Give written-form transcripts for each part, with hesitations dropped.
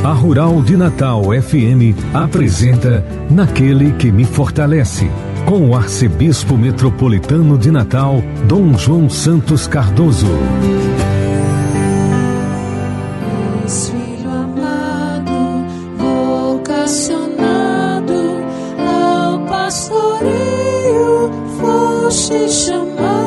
A Rural de Natal FM apresenta Naquele que me fortalece, com o arcebispo metropolitano de Natal, Dom João Santos Cardoso. Filho amado, vocacionado ao pastoreio, foste chamado.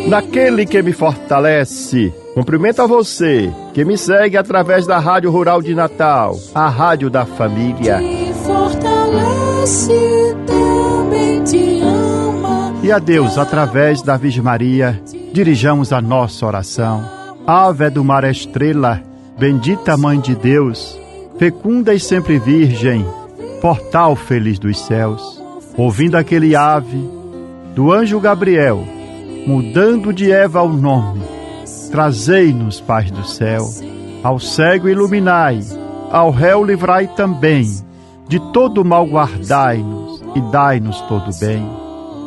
Naquele que me fortalece. Cumprimento a você que me segue através da Rádio Rural de Natal, a rádio da família. Te fortalece, também te ama. E a Deus, através da Virgem Maria, dirijamos a nossa oração. Ave do mar estrela, bendita Mãe de Deus, fecunda e sempre virgem, portal feliz dos céus. Ouvindo aquele ave do anjo Gabriel, mudando de Eva o nome, trazei-nos paz do céu. Ao cego iluminai, ao réu livrai também, de todo mal guardai-nos e dai-nos todo bem.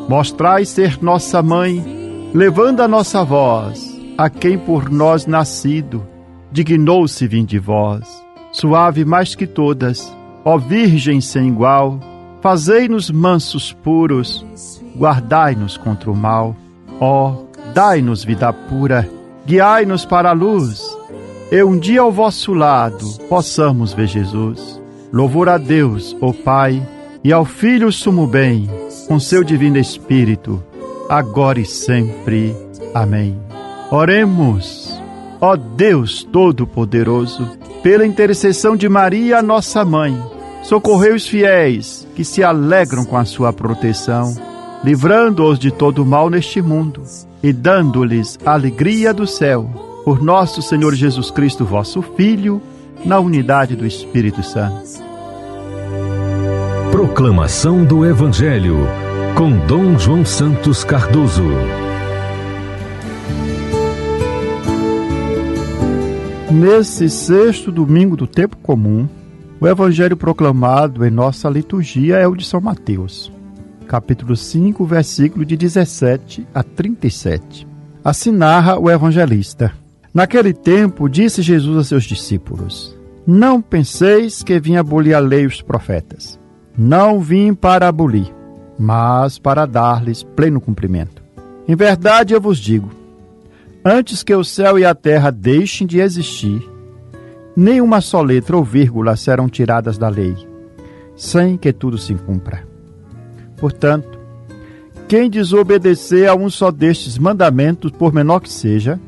Mostrai ser nossa mãe, levando a nossa voz, a quem por nós nascido, dignou-se vir de vós. Suave mais que todas, ó Virgem sem igual, fazei-nos mansos puros, guardai-nos contra o mal. Ó, dai-nos vida pura, guiai-nos para a luz, e um dia ao vosso lado possamos ver Jesus. Louvor a Deus, ó Pai, e ao Filho sumo bem, com seu divino Espírito, agora e sempre. Amém. Oremos. Ó Deus Todo-Poderoso, pela intercessão de Maria, nossa Mãe, socorrei os fiéis que se alegram com a sua proteção, livrando-os de todo mal neste mundo e dando-lhes a alegria do céu, por nosso Senhor Jesus Cristo, vosso Filho, na unidade do Espírito Santo. Proclamação do Evangelho, com Dom João Santos Cardoso. Nesse sexto domingo do tempo comum, o Evangelho proclamado em nossa liturgia é o de São Mateus, capítulo 5, versículo de 17 a 37. Assim narra o evangelista. Naquele tempo, disse Jesus a seus discípulos: Não penseis que vim abolir a lei e os profetas. Não vim para abolir, mas para dar-lhes pleno cumprimento. Em verdade eu vos digo, antes que o céu e a terra deixem de existir, nem uma só letra ou vírgula serão tiradas da lei, sem que tudo se cumpra. Portanto, quem desobedecer a um só destes mandamentos, por menor que seja,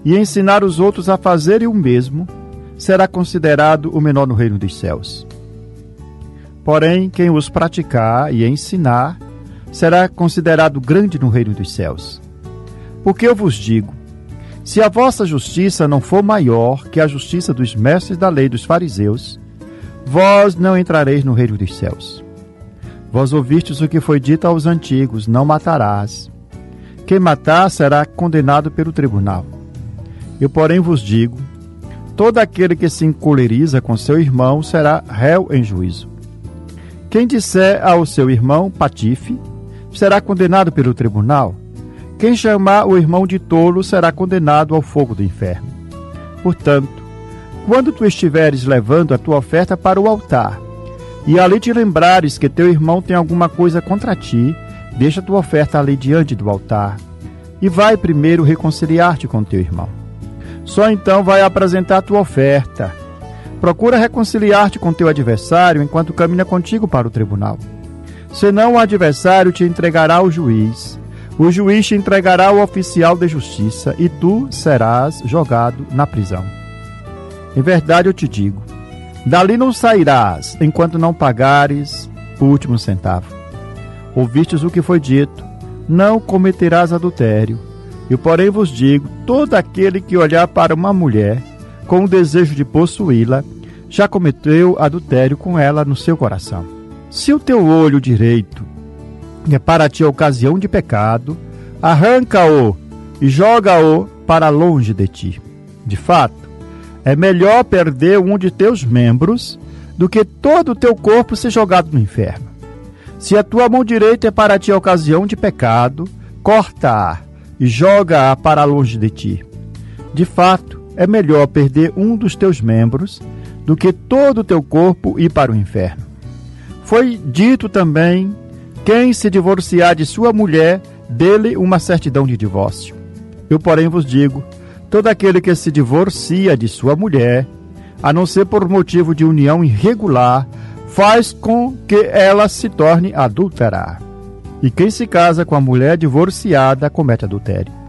e ensinar os outros a fazerem o mesmo, será considerado o menor no reino dos céus. Porém, quem os praticar e ensinar, será considerado grande no reino dos céus. Porque eu vos digo, se a vossa justiça não for maior que a justiça dos mestres da lei dos fariseus, vós não entrareis no reino dos céus. Vós ouvistes o que foi dito aos antigos, não matarás. Quem matar será condenado pelo tribunal. Eu, porém, vos digo, todo aquele que se encoleriza com seu irmão será réu em juízo. Quem disser ao seu irmão patife, será condenado pelo tribunal. Quem chamar o irmão de tolo será condenado ao fogo do inferno. Portanto, quando tu estiveres levando a tua oferta para o altar, e ali te lembrares que teu irmão tem alguma coisa contra ti, deixa tua oferta ali diante do altar, e vai primeiro reconciliar-te com teu irmão. Só então vai apresentar tua oferta. Procura reconciliar-te com teu adversário enquanto caminha contigo para o tribunal. Senão o adversário te entregará ao juiz, o juiz te entregará ao oficial de justiça, e tu serás jogado na prisão. Em verdade eu te digo, dali não sairás, enquanto não pagares o último centavo. Ouvistes o que foi dito, não cometerás adultério. Eu, porém, vos digo, todo aquele que olhar para uma mulher com o desejo de possuí-la, já cometeu adultério com ela no seu coração. Se o teu olho direito é para ti ocasião de pecado, arranca-o e joga-o para longe de ti. De fato, é melhor perder um de teus membros do que todo o teu corpo ser jogado no inferno. Se a tua mão direita é para ti ocasião de pecado, corta-a e joga-a para longe de ti. De fato, é melhor perder um dos teus membros do que todo o teu corpo ir para o inferno. Foi dito também: quem se divorciar de sua mulher, dê-lhe uma certidão de divórcio. Eu, porém, vos digo: todo aquele que se divorcia de sua mulher, a não ser por motivo de união irregular, faz com que ela se torne adúltera. E quem se casa com a mulher divorciada comete adultério.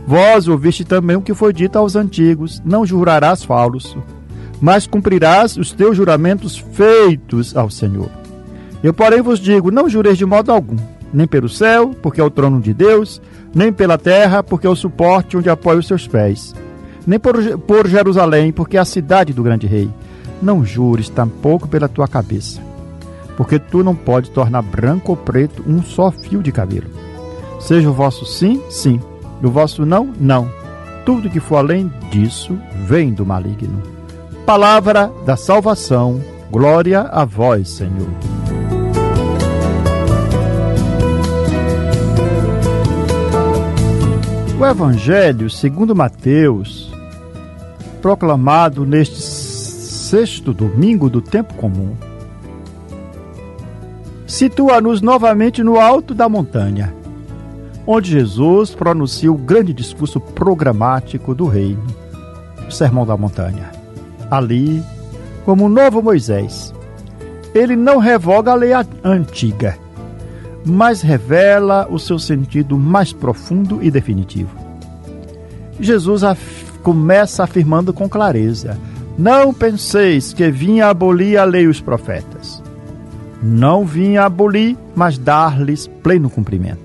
Vós ouviste também o que foi dito aos antigos: não jurarás falso, mas cumprirás os teus juramentos feitos ao Senhor. Eu, porém, vos digo: não jureis de modo algum, nem pelo céu, porque é o trono de Deus, nem pela terra, porque é o suporte onde apoia os seus pés, nem por Jerusalém, porque é a cidade do grande rei. Não jures tampouco pela tua cabeça, porque tu não podes tornar branco ou preto um só fio de cabelo. Seja o vosso sim, sim, e o vosso não, não. Tudo que for além disso vem do maligno. Palavra da salvação. Glória a vós, Senhor. O Evangelho segundo Mateus, proclamado neste sexto domingo do tempo comum, situa-nos novamente no alto da montanha, onde Jesus pronuncia o grande discurso programático do reino, o Sermão da Montanha. Ali, como um novo Moisés, ele não revoga a lei antiga, mas revela o seu sentido mais profundo e definitivo. Jesus começa afirmando com clareza: não penseis que vinha abolir a lei e os profetas. Não vinha abolir, mas dar-lhes pleno cumprimento.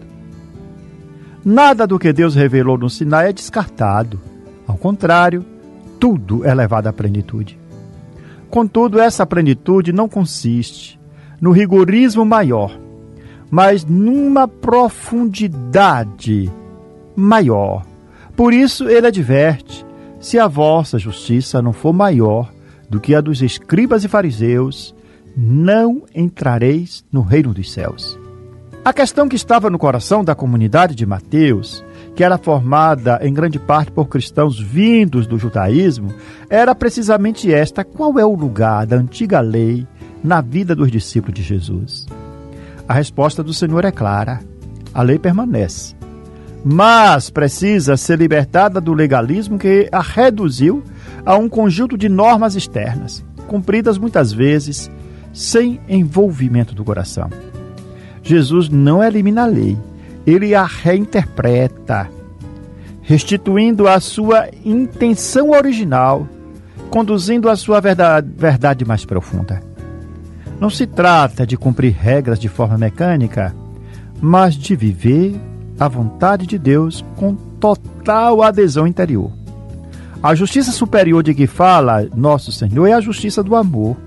Nada do que Deus revelou no Sinai é descartado. Ao contrário, tudo é levado à plenitude. Contudo, essa plenitude não consiste no rigorismo maior, mas numa profundidade maior. Por isso ele adverte: se a vossa justiça não for maior do que a dos escribas e fariseus, não entrareis no reino dos céus. A questão que estava no coração da comunidade de Mateus, que era formada em grande parte por cristãos vindos do judaísmo, era precisamente esta: qual é o lugar da antiga lei na vida dos discípulos de Jesus? A resposta do Senhor é clara: a lei permanece, mas precisa ser libertada do legalismo que a reduziu a um conjunto de normas externas, cumpridas muitas vezes sem envolvimento do coração. Jesus não elimina a lei, ele a reinterpreta, restituindo a sua intenção original, conduzindo a sua verdade mais profunda. Não se trata de cumprir regras de forma mecânica, mas de viver a vontade de Deus com total adesão interior. A justiça superior de que fala nosso Senhor é a justiça do amor.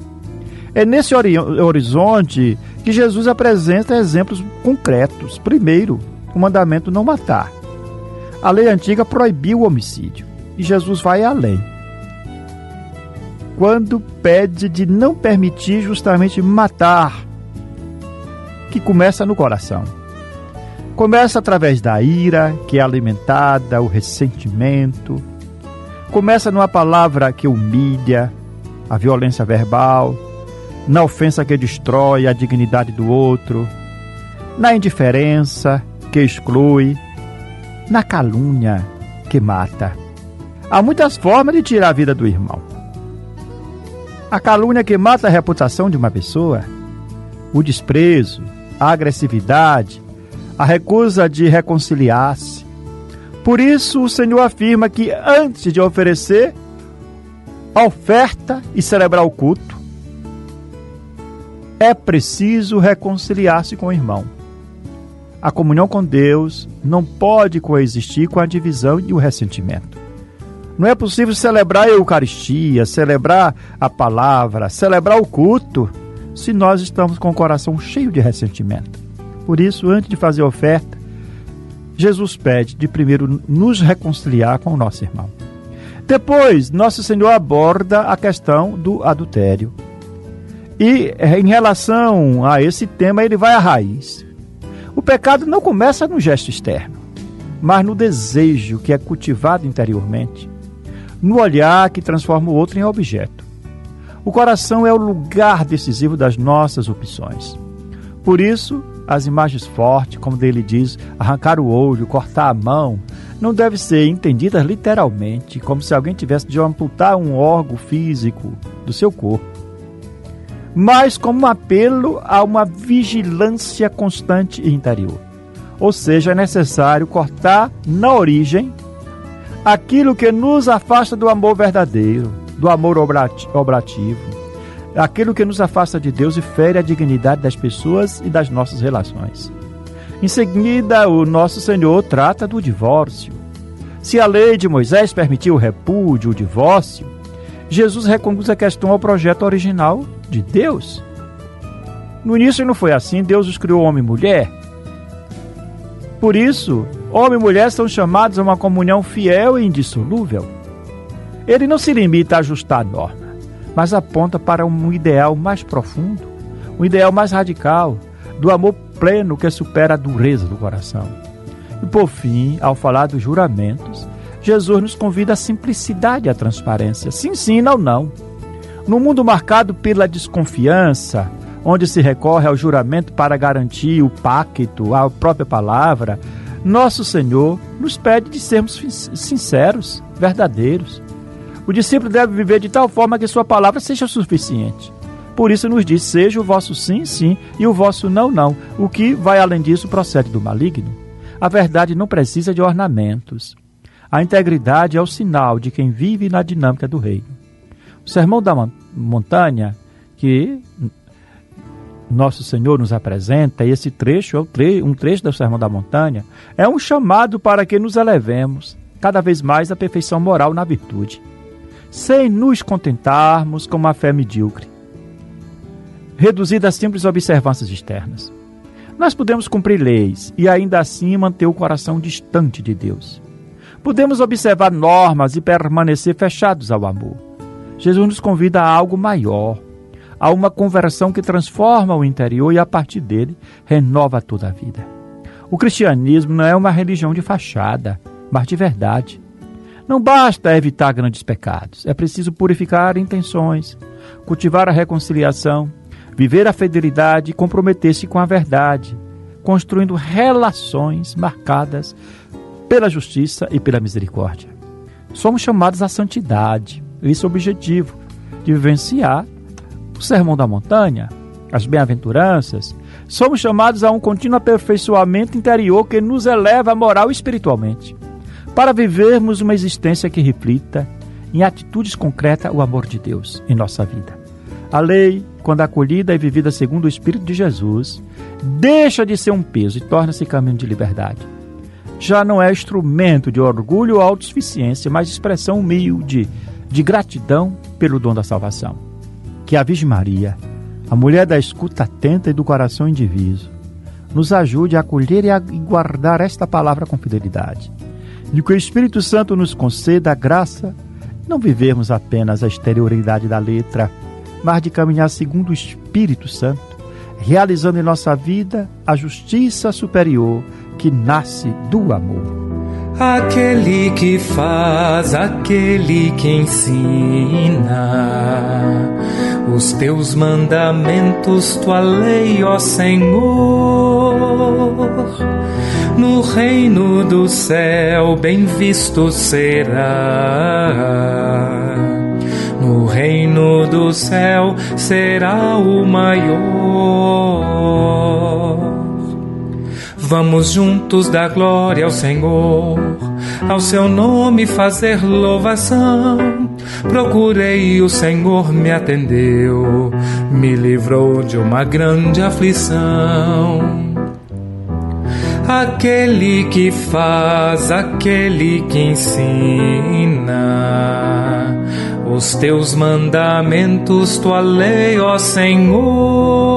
É nesse horizonte que Jesus apresenta exemplos concretos. Primeiro, o mandamento não matar. A lei antiga proibiu o homicídio, e Jesus vai além, quando pede de não permitir justamente matar, que começa no coração. Começa através da ira, que é alimentada, o ressentimento. Começa numa palavra que humilha, a violência verbal, na ofensa que destrói a dignidade do outro, na indiferença que exclui, na calúnia que mata. Há muitas formas de tirar a vida do irmão. A calúnia que mata a reputação de uma pessoa, o desprezo, a agressividade, a recusa de reconciliar-se. Por isso o Senhor afirma que antes de oferecer a oferta e celebrar o culto, é preciso reconciliar-se com o irmão. A comunhão com Deus não pode coexistir com a divisão e o ressentimento. Não é possível celebrar a Eucaristia, celebrar a palavra, celebrar o culto, se nós estamos com o coração cheio de ressentimento. Por isso, antes de fazer a oferta, Jesus pede de primeiro nos reconciliar com o nosso irmão. Depois, nosso Senhor aborda a questão do adultério. E em relação a esse tema, ele vai à raiz. O pecado não começa no gesto externo, mas no desejo que é cultivado interiormente, no olhar que transforma o outro em objeto. O coração é o lugar decisivo das nossas opções. Por isso, as imagens fortes, como dele diz, arrancar o olho, cortar a mão, não devem ser entendidas literalmente, como se alguém tivesse de amputar um órgão físico do seu corpo, mas como um apelo a uma vigilância constante e interior. Ou seja, é necessário cortar na origem aquilo que nos afasta do amor verdadeiro, do amor obrativo, aquilo que nos afasta de Deus e fere a dignidade das pessoas e das nossas relações. Em seguida, o nosso Senhor trata do divórcio. Se a lei de Moisés permitiu o repúdio, o divórcio, Jesus reconduz a questão ao projeto original de Deus. No início não foi assim, Deus os criou homem e mulher. Por isso, homem e mulher são chamados a uma comunhão fiel e indissolúvel. Ele não se limita a ajustar a norma, mas aponta para um ideal mais profundo, um ideal mais radical, do amor pleno que supera a dureza do coração. E por fim, ao falar dos juramentos, Jesus nos convida à simplicidade e à transparência. Sim, sim, não, não. No mundo marcado pela desconfiança, onde se recorre ao juramento para garantir o pacto, a própria palavra, nosso Senhor nos pede de sermos sinceros, verdadeiros. O discípulo deve viver de tal forma que sua palavra seja suficiente. Por isso nos diz, seja o vosso sim, sim, e o vosso não, não. O que vai além disso procede do maligno. A verdade não precisa de ornamentos. A integridade é o sinal de quem vive na dinâmica do reino. O Sermão da Montanha, que nosso Senhor nos apresenta, e esse trecho é um trecho do Sermão da Montanha, é um chamado para que nos elevemos cada vez mais à perfeição moral na virtude, sem nos contentarmos com uma fé medíocre, reduzida a simples observâncias externas. Nós podemos cumprir leis e ainda assim manter o coração distante de Deus. Podemos observar normas e permanecer fechados ao amor. Jesus nos convida a algo maior, a uma conversão que transforma o interior e, a partir dele, renova toda a vida. O cristianismo não é uma religião de fachada, mas de verdade. Não basta evitar grandes pecados, é preciso purificar intenções, cultivar a reconciliação, viver a fidelidade e comprometer-se com a verdade, construindo relações marcadas pela justiça e pela misericórdia. Somos chamados à santidade, esse é o objetivo de vivenciar o Sermão da Montanha, as bem-aventuranças. Somos chamados a um contínuo aperfeiçoamento interior que nos eleva moral e espiritualmente, para vivermos uma existência que reflita em atitudes concretas o amor de Deus em nossa vida. A lei, quando acolhida e vivida segundo o Espírito de Jesus, deixa de ser um peso e torna-se caminho de liberdade. Já não é instrumento de orgulho ou autossuficiência, mas expressão humilde de gratidão pelo dom da salvação. Que a Virgem Maria, a mulher da escuta atenta e do coração indiviso, nos ajude a acolher e guardar esta palavra com fidelidade. E que o Espírito Santo nos conceda a graça de não vivermos apenas a exterioridade da letra, mas de caminhar segundo o Espírito Santo, realizando em nossa vida a justiça superior que nasce do amor. Aquele que faz, aquele que ensina os teus mandamentos, tua lei, ó Senhor, no reino do céu bem visto será. No reino do céu será o maior. Vamos juntos dar glória ao Senhor, ao seu nome fazer louvação. Procurei, o Senhor me atendeu, me livrou de uma grande aflição. Aquele que faz, aquele que ensina os teus mandamentos, tua lei, ó Senhor,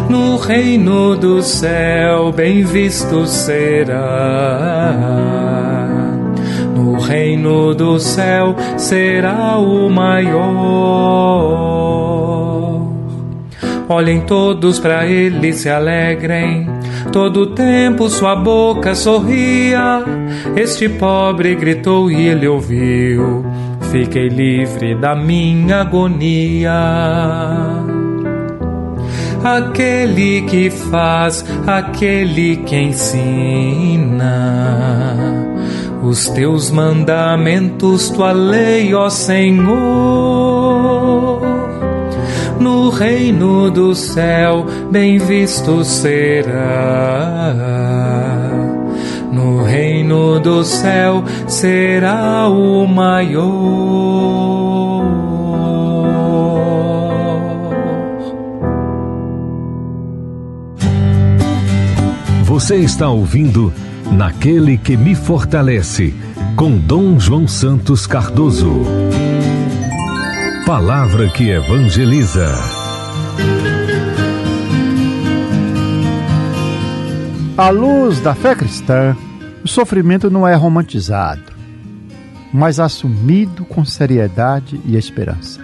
no reino do céu bem visto será. No reino do céu será o maior. Olhem todos para ele, se alegrem, todo tempo sua boca sorria. Este pobre gritou e ele ouviu: fiquei livre da minha agonia. Aquele que faz, aquele que ensina os teus mandamentos, tua lei, ó Senhor. No reino do céu bem visto será. No reino do céu será o maior. Você está ouvindo Naquele que me fortalece, com Dom João Santos Cardoso. Palavra que evangeliza. À luz da fé cristã, o sofrimento não é romantizado, mas assumido com seriedade e esperança.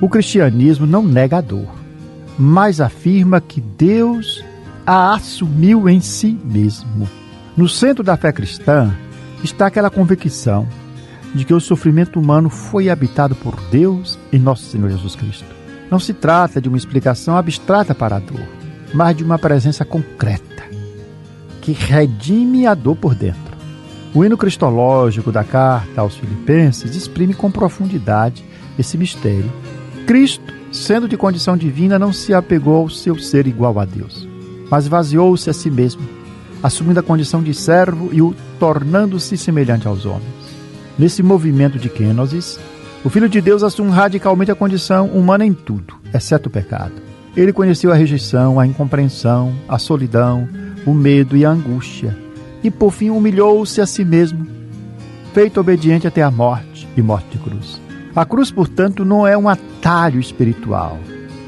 O cristianismo não nega a dor, mas afirma que Deus a assumiu em si mesmo. No centro da fé cristã está aquela convicção de que o sofrimento humano foi habitado por Deus em nosso Senhor Jesus Cristo. Não se trata de uma explicação abstrata para a dor, mas de uma presença concreta que redime a dor por dentro. O hino cristológico da carta aos Filipenses exprime com profundidade esse mistério. Cristo, sendo de condição divina, não se apegou ao seu ser igual a Deus, mas esvaziou-se a si mesmo, assumindo a condição de servo e o tornando-se semelhante aos homens. Nesse movimento de kenosis, o Filho de Deus assume radicalmente a condição humana em tudo, exceto o pecado. Ele conheceu a rejeição, a incompreensão, a solidão, o medo e a angústia, e por fim humilhou-se a si mesmo, feito obediente até a morte e morte de cruz. A cruz, portanto, não é um atalho espiritual,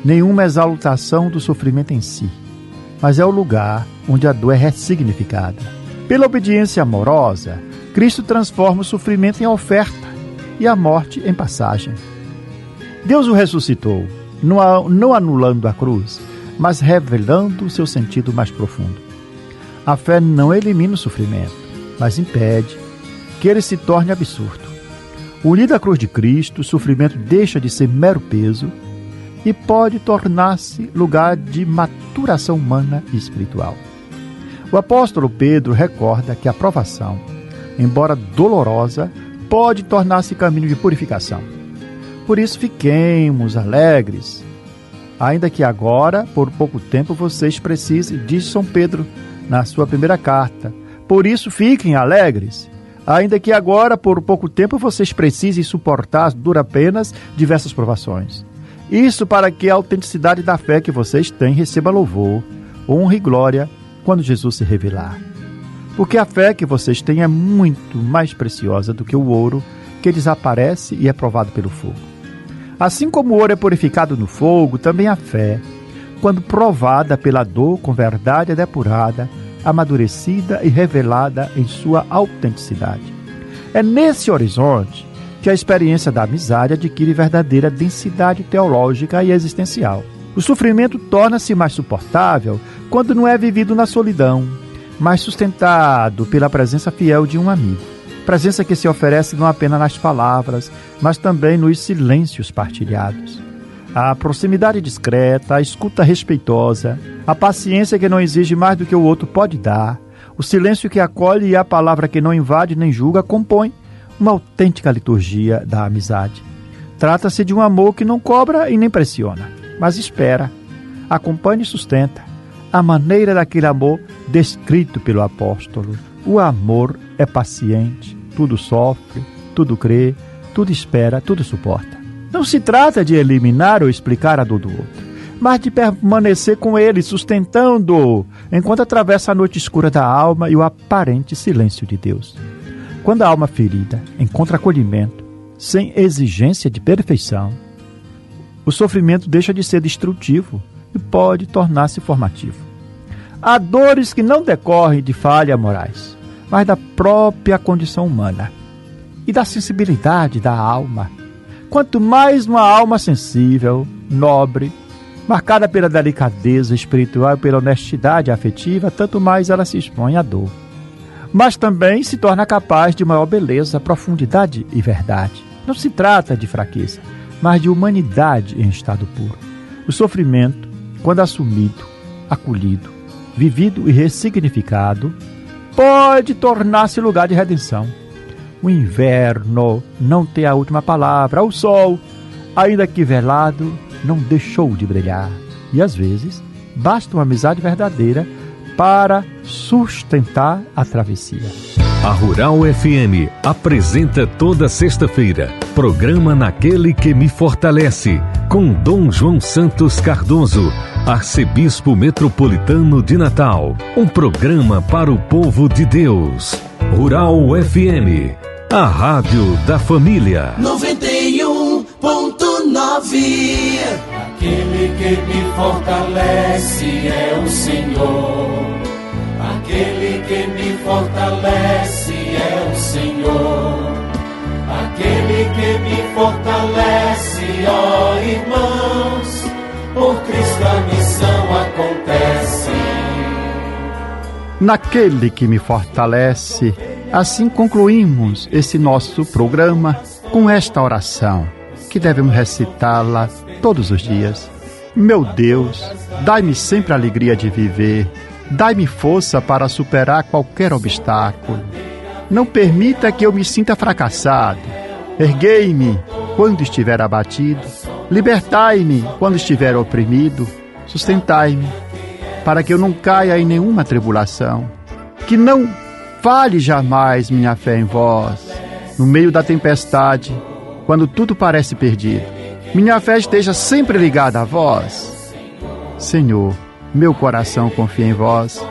nenhuma exaltação do sofrimento em si, mas é o lugar onde a dor é ressignificada. Pela obediência amorosa, Cristo transforma o sofrimento em oferta e a morte em passagem. Deus o ressuscitou, não anulando a cruz, mas revelando o seu sentido mais profundo. A fé não elimina o sofrimento, mas impede que ele se torne absurdo. Unido à cruz de Cristo, o sofrimento deixa de ser mero peso e pode tornar-se lugar de maturação humana e espiritual. O apóstolo Pedro recorda que a provação, embora dolorosa, pode tornar-se caminho de purificação. Por isso fiquemos alegres, ainda que agora, por pouco tempo, vocês precisem, diz São Pedro na sua primeira carta. Por isso fiquem alegres, ainda que agora, por pouco tempo, vocês precisem suportar duras penas, diversas provações. Isso para que a autenticidade da fé que vocês têm receba louvor, honra e glória quando Jesus se revelar. Porque a fé que vocês têm é muito mais preciosa do que o ouro que desaparece e é provado pelo fogo. Assim como o ouro é purificado no fogo, também a fé, quando provada pela dor com verdade, é depurada, amadurecida e revelada em sua autenticidade. É nesse horizonte que a experiência da amizade adquire verdadeira densidade teológica e existencial. O sofrimento torna-se mais suportável quando não é vivido na solidão, mas sustentado pela presença fiel de um amigo. Presença que se oferece não apenas nas palavras, mas também nos silêncios partilhados. A proximidade discreta, a escuta respeitosa, a paciência que não exige mais do que o outro pode dar, o silêncio que acolhe e a palavra que não invade nem julga compõem uma autêntica liturgia da amizade. Trata-se de um amor que não cobra e nem pressiona, mas espera, acompanha e sustenta. A maneira daquele amor descrito pelo apóstolo. O amor é paciente, tudo sofre, tudo crê, tudo espera, tudo suporta. Não se trata de eliminar ou explicar a dor do outro, mas de permanecer com ele, sustentando-o, enquanto atravessa a noite escura da alma e o aparente silêncio de Deus. Quando a alma ferida encontra acolhimento, sem exigência de perfeição, o sofrimento deixa de ser destrutivo e pode tornar-se formativo. Há dores que não decorrem de falhas morais, mas da própria condição humana e da sensibilidade da alma. Quanto mais uma alma sensível, nobre, Marcada pela delicadeza espiritual e pela honestidade afetiva, tanto mais ela se expõe à dor. Mas também se torna capaz de maior beleza, profundidade e verdade. Não se trata de fraqueza, mas de humanidade em estado puro. O sofrimento, quando assumido, acolhido, vivido e ressignificado, pode tornar-se lugar de redenção. O inverno não tem a última palavra. O sol, ainda que velado, não deixou de brilhar. E às vezes, basta uma amizade verdadeira para sustentar a travessia. A Rural FM apresenta toda sexta-feira programa Naquele que me fortalece, com Dom João Santos Cardoso, arcebispo metropolitano de Natal. Um programa para o povo de Deus. Rural FM, a rádio da família. 91.9. Aquele que me fortalece é o Senhor. Aquele que me fortalece é o Senhor. Aquele que me fortalece, ó irmãos, por Cristo a missão acontece. Naquele que me fortalece, assim concluímos esse nosso programa com esta oração, que devemos recitá-la todos os dias. Meu Deus, dai-me sempre a alegria de viver. Dai-me força para superar qualquer obstáculo. Não permita que eu me sinta fracassado. Erguei-me quando estiver abatido. Libertai-me quando estiver oprimido. Sustentai-me para que eu não caia em nenhuma tribulação. Que não falhe jamais minha fé em vós. No meio da tempestade, quando tudo parece perdido, minha fé esteja sempre ligada a vós. Senhor, meu coração confia em vós,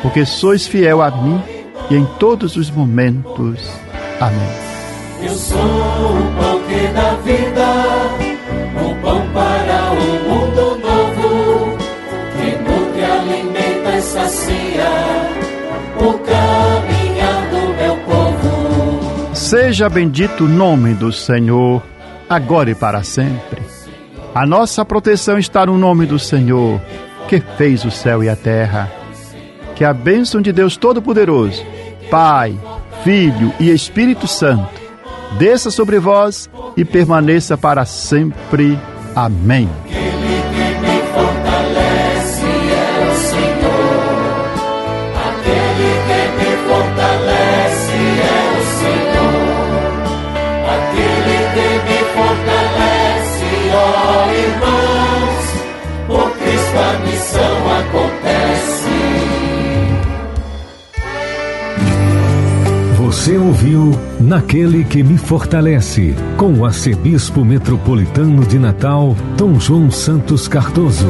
porque sois fiel a mim e em todos os momentos. Amém. Eu sou o pão que dá vida, o pão para um mundo novo, que nutre, alimenta e sacia o caminhar do meu povo. Seja bendito o nome do Senhor, agora e para sempre. A nossa proteção está no nome do Senhor, que fez o céu e a terra. Que a bênção de Deus Todo-Poderoso, Pai, Filho e Espírito Santo, desça sobre vós e permaneça para sempre. Amém. Aquele que me fortalece é o Senhor. Aquele que me fortalece é o Senhor. Aquele que me fortalece, ó irmãos, por Cristo a missão acontece. Você ouviu Naquele que me fortalece, com o arcebispo metropolitano de Natal, Dom João Santos Cardoso.